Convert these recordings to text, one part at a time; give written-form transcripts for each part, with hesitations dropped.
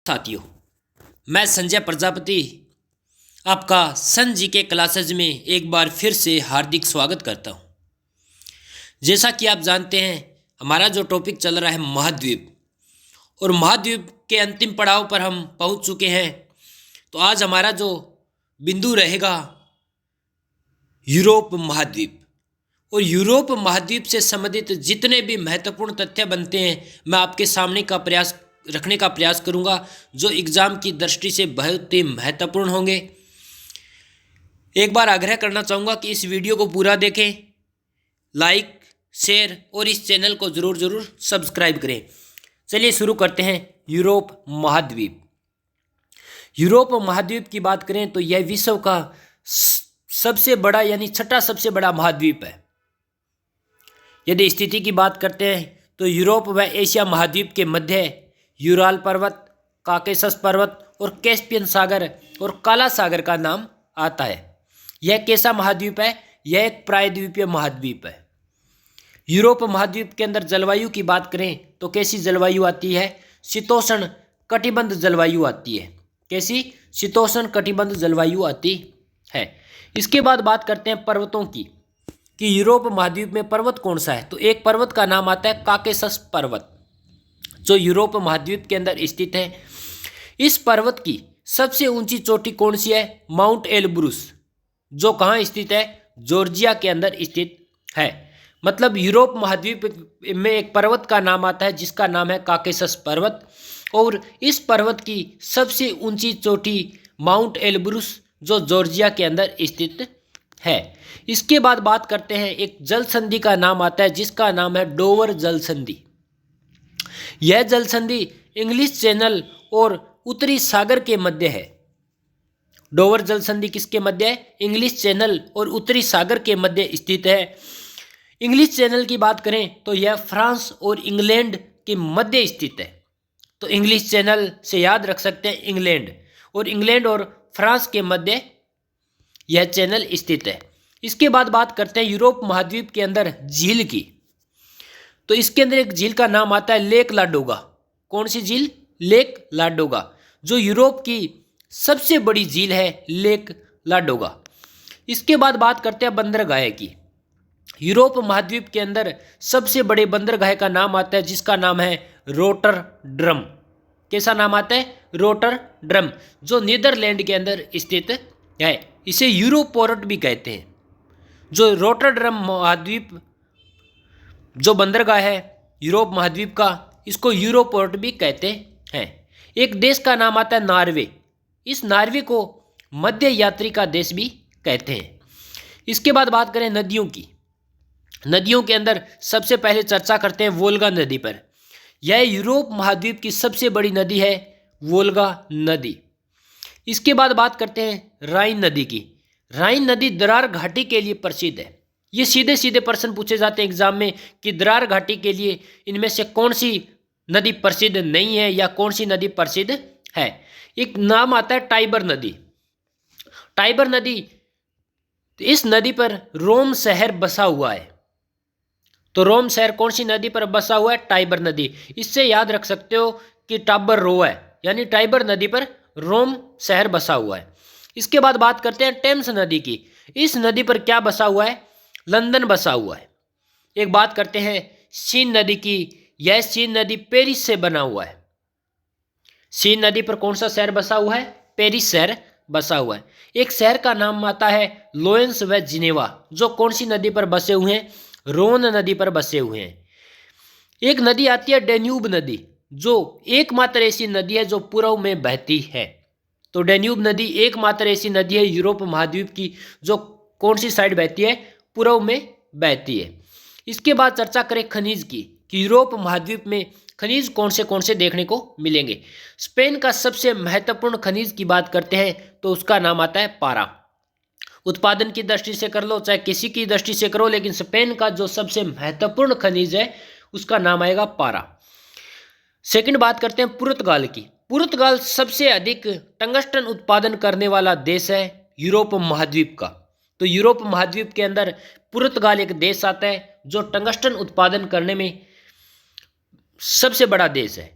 साथियों, मैं संजय प्रजापति आपका सन जी के क्लासेज में एक बार फिर से हार्दिक स्वागत करता हूं। जैसा कि आप जानते हैं, हमारा जो टॉपिक चल रहा है महाद्वीप, और महाद्वीप के अंतिम पड़ाव पर हम पहुंच चुके हैं। तो आज हमारा जो बिंदु रहेगा यूरोप महाद्वीप, और यूरोप महाद्वीप से संबंधित जितने भी महत्वपूर्ण तथ्य बनते हैं मैं आपके सामने रखने का प्रयास करूंगा, जो एग्ज़ाम की दृष्टि से बहुत ही महत्वपूर्ण होंगे। एक बार आग्रह करना चाहूँगा कि इस वीडियो को पूरा देखें, लाइक, शेयर और इस चैनल को ज़रूर सब्सक्राइब करें। चलिए शुरू करते हैं। यूरोप महाद्वीप। यूरोप महाद्वीप की बात करें तो यह विश्व का सबसे बड़ा यानी छठा सबसे बड़ा महाद्वीप है। यदि स्थिति की बात करते हैं तो यूरोप व एशिया महाद्वीप के मध्य यूराल पर्वत, काकेशस पर्वत और कैस्पियन सागर और काला सागर का नाम आता है। यह कैसा महाद्वीप है? यह एक प्रायद्वीपीय महाद्वीप है। यूरोप महाद्वीप के अंदर जलवायु की बात करें तो कैसी जलवायु आती है? शीतोष्ण कटिबंध जलवायु आती है। कैसी? शीतोष्ण कटिबंध जलवायु आती है। इसके बाद बात करते हैं पर्वतों की, कि यूरोप महाद्वीप में पर्वत कौन सा है। तो एक पर्वत का नाम आता है काकेशस पर्वत, जो यूरोप महाद्वीप के अंदर स्थित है। इस पर्वत की सबसे ऊंची चोटी कौन सी है? माउंट एलब्रूस, जो कहाँ स्थित है? जॉर्जिया के अंदर स्थित है। मतलब यूरोप महाद्वीप में एक पर्वत का नाम आता है जिसका नाम है काकेशस पर्वत, और इस पर्वत की सबसे ऊंची चोटी माउंट एलब्रूस, जो जॉर्जिया के अंदर स्थित है। इसके बाद बात करते हैं, एक जल संधि का नाम आता है जिसका नाम है डोवर जल संधि। यह जल संधि इंग्लिश चैनल और उत्तरी सागर के मध्य है। डोवर जल संधि किसके मध्य है? इंग्लिश चैनल और उत्तरी सागर के मध्य स्थित है। इंग्लिश चैनल की बात करें तो यह फ्रांस और इंग्लैंड के मध्य स्थित है। तो इंग्लिश चैनल से याद रख सकते हैं इंग्लैंड, और इंग्लैंड और फ्रांस के मध्य यह चैनल स्थित है। इसके बाद बात करते हैं यूरोप महाद्वीप के अंदर झील की। तो इसके अंदर एक झील का नाम आता है लेक लाडोगा। कौन सी झील? लेक लाडोगा, जो यूरोप की सबसे बड़ी झील है, लेक लाडोगा। इसके बाद बात करते हैं बंदरगाह की। यूरोप महाद्वीप के अंदर सबसे बड़े बंदरगाह का नाम आता है जिसका नाम है रोटरड्रम। कैसा नाम आता है? रोटरड्रम, जो नीदरलैंड के अंदर स्थित है। इसे यूरोपोर्ट भी कहते हैं। जो रोटरड्रम महाद्वीप जो बंदरगाह है यूरोप महाद्वीप का, इसको यूरोपोर्ट भी कहते हैं। एक देश का नाम आता है नॉर्वे। इस नॉर्वे को मध्य यात्री का देश भी कहते हैं। इसके बाद बात करें नदियों की। नदियों के अंदर सबसे पहले चर्चा करते हैं वोल्गा नदी पर। यह यूरोप महाद्वीप की सबसे बड़ी नदी है, वोल्गा नदी। इसके बाद बात करते हैं राइन नदी की। राइन नदी दरार घाटी के लिए प्रसिद्ध है। ये सीधे सीधे प्रश्न पूछे जाते हैं एग्जाम में कि दरार घाटी के लिए इनमें से कौन सी नदी प्रसिद्ध नहीं है या कौन सी नदी प्रसिद्ध है। एक नाम आता है टाइबर नदी। टाइबर नदी, तो इस नदी पर रोम शहर बसा हुआ है। तो रोम शहर कौन सी नदी पर बसा हुआ है? टाइबर नदी। इससे याद रख सकते हो कि टाबर रो है, यानी टाइबर नदी पर रोम शहर बसा हुआ है। इसके बाद बात करते हैं टेम्स नदी की। इस नदी पर क्या बसा हुआ है? लंदन बसा हुआ है। एक बात करते हैं सीन नदी की। यह सीन नदी पेरिस से बना हुआ है। सीन नदी पर कौन सा शहर बसा हुआ है? पेरिस शहर बसा हुआ है। एक शहर का नाम आता है लोयंस व जिनेवा, जो कौन सी नदी पर बसे हुए हैं? रोन नदी पर बसे हुए हैं। एक नदी आती है डेन्यूब नदी, जो एकमात्र ऐसी नदी है जो पूर्व में बहती है। तो डेन्यूब नदी एकमात्र ऐसी नदी है यूरोप महाद्वीप की जो कौन सी साइड बहती है? पूर्व में बहती है। इसके बाद चर्चा करें खनिज की, कि यूरोप महाद्वीप में खनिज कौन से देखने को मिलेंगे। स्पेन का सबसे महत्वपूर्ण खनिज की बात करते हैं तो उसका नाम आता है पारा। उत्पादन की दृष्टि से कर लो चाहे किसी की दृष्टि से करो, लेकिन स्पेन का जो सबसे महत्वपूर्ण खनिज है उसका नाम आएगा पारा। सेकंड बात करते हैं पुर्तगाल की। पुर्तगाल सबसे अधिक टंगस्टन उत्पादन करने वाला देश है यूरोप महाद्वीप का। तो यूरोप महाद्वीप के अंदर पुर्तगाल एक देश आता है जो टंगस्टन उत्पादन करने में सबसे बड़ा देश है।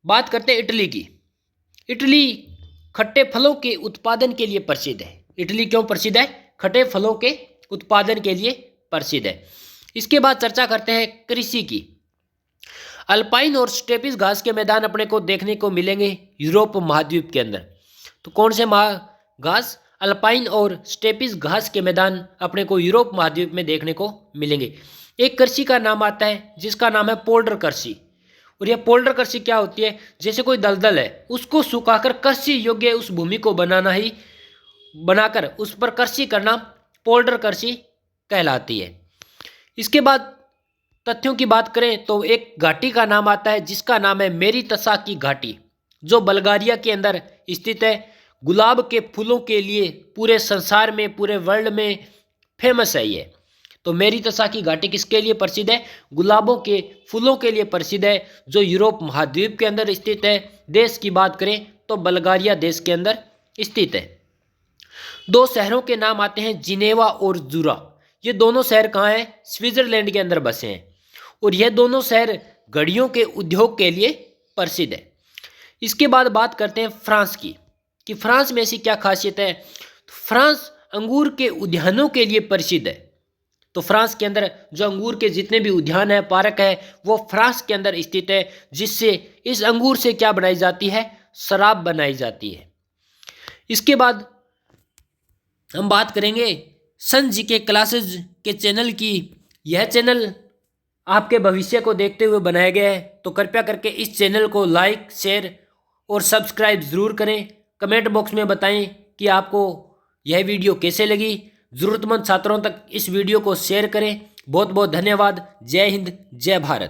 बात करते हैं इटली की। इटली खट्टे फलों के उत्पादन के लिए प्रसिद्ध है। इटली क्यों प्रसिद्ध है? खट्टे फलों के उत्पादन के लिए प्रसिद्ध है। इसके बाद चर्चा करते हैं कृषि की। अल्पाइन और स्टेपिस घास के मैदान अपने को देखने को मिलेंगे यूरोप महाद्वीप के अंदर। तो कौन से घास? अल्पाइन और स्टेपिस घास के मैदान अपने को यूरोप महाद्वीप में देखने को मिलेंगे। एक कृषि का नाम आता है जिसका नाम है पोल्डर कृषि। और यह पोल्डर कृषि क्या होती है? जैसे कोई दलदल है उसको सुखाकर कृषि योग्य उस भूमि को बनाकर उस पर कृषि करना पोल्डर कृषि कहलाती है। इसके बाद तथ्यों की बात करें तो एक घाटी का नाम आता है जिसका नाम है मेरितसा की घाटी, जो बल्गारिया के अंदर स्थित है। गुलाब के फूलों के लिए पूरे संसार में, पूरे वर्ल्ड में फेमस है ये। तो मेरितसा की घाटी किसके लिए प्रसिद्ध है? गुलाबों के फूलों के लिए प्रसिद्ध है, जो यूरोप महाद्वीप के अंदर स्थित है। देश की बात करें तो बल्गारिया देश के अंदर स्थित है। दो शहरों के नाम आते हैं जिनेवा और जूरा। ये दोनों शहर कहाँ हैं? स्विट्जरलैंड के अंदर बसे हैं। और यह दोनों शहर घड़ियों के उद्योग के लिए प्रसिद्ध है। इसके बाद बात करते हैं फ्रांस की, कि फ्रांस में ऐसी क्या खासियत है। फ्रांस अंगूर के उद्यानों के लिए प्रसिद्ध है। तो फ्रांस के अंदर जो अंगूर के जितने भी उद्यान है, पार्क है, वो फ्रांस के अंदर स्थित है, जिससे इस अंगूर से क्या बनाई जाती है? शराब बनाई जाती है। इसके बाद हम बात करेंगे सन जीके क्लासेज के चैनल की। यह चैनल आपके भविष्य को देखते हुए बनाया गया है, तो कृपया करके इस चैनल को लाइक, शेयर और सब्सक्राइब ज़रूर करें। कमेंट बॉक्स में बताएं कि आपको यह वीडियो कैसे लगी। ज़रूरतमंद छात्रों तक इस वीडियो को शेयर करें। बहुत बहुत धन्यवाद। जय हिंद, जय भारत।